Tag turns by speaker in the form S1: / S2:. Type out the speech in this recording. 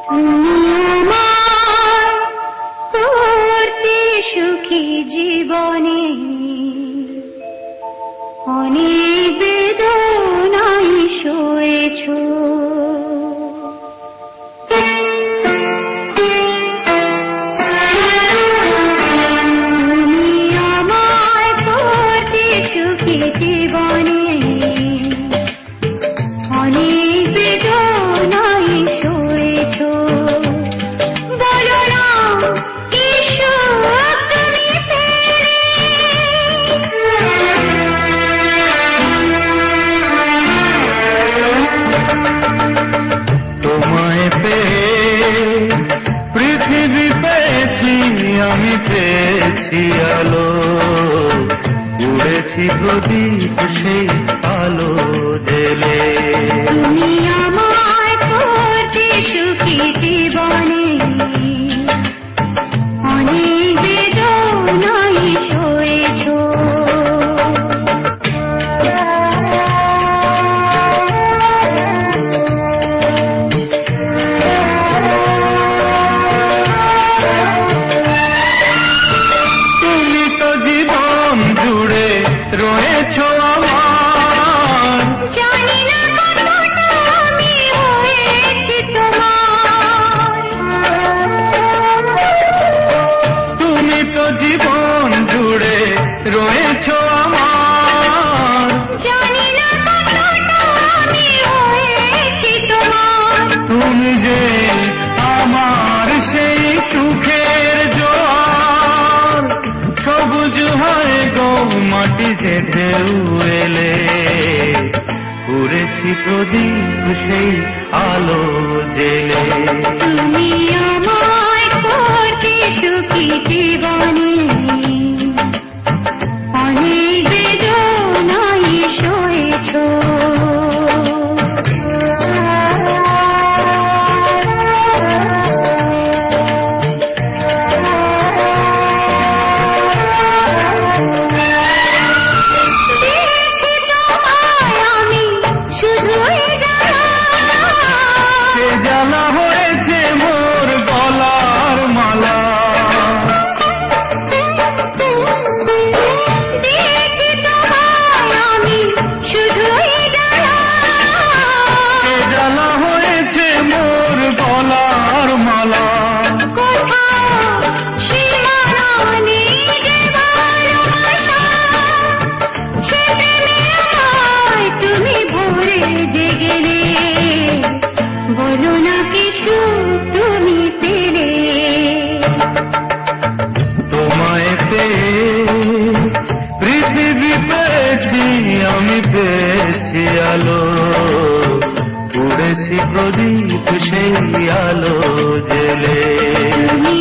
S1: তুমি আমার করতে সুখী জীবনে অনেক বেদনায় সয়েছ। তুমি আমার করতে সুখী জীবনে অনেক বেদনায় সয়েছ। বলো না কি সুখ তুমি পেলে।
S2: তোমায় পেয়ে পৃথিবী পেয়েছি, আমি পেয়েছি আলো, উড়েছি প্রদীপ সেই আলো জেলে।
S1: তুমি আমার করতে সুখী জীবনে অনেক বেদনায় সয়েছ।
S2: তুমি তো জীবন জুড়ে রয়েছ আমার,
S1: জানি না কতটা আমি হয়েছি তোমার।
S2: তুমি তো জীবন জুড়ে রয়েছ আমার,
S1: জানি না কতটা আমি হয়েছি তোমার।
S2: তুমি যে আমার সেই সুখের জোয়ার, সবুজ হয় গো মাটি যে ঢেউ এলে, উড়েছি প্রদীপ সেই আলো জেলে।
S1: তুমি আমার করতে সুখী জীবনে অনেক বেদনায় সয়েছ। দিয়েছি তোমায় আমি শুধুই জ্বালা,
S2: সে জ্বালা হয়েছে মোর গলার মালা।
S1: দিয়েছি তোমায় আমি শুধুই জ্বালা,
S2: সে জ্বালা হয়েছে মোর গলার মালা।
S1: কোথাও সীমানা নেই যে ভালোবাসা, সে প্রেমে আমায় তুমি ভরে যে গেলে। বলো না কি সুখ তুমি পেলে।
S2: তোমায় পেয়ে পৃথিবী পেয়েছি, আমি পেয়েছি আলো, উড়েছি প্রদীপ সেই আলো জেলে।
S1: তুমি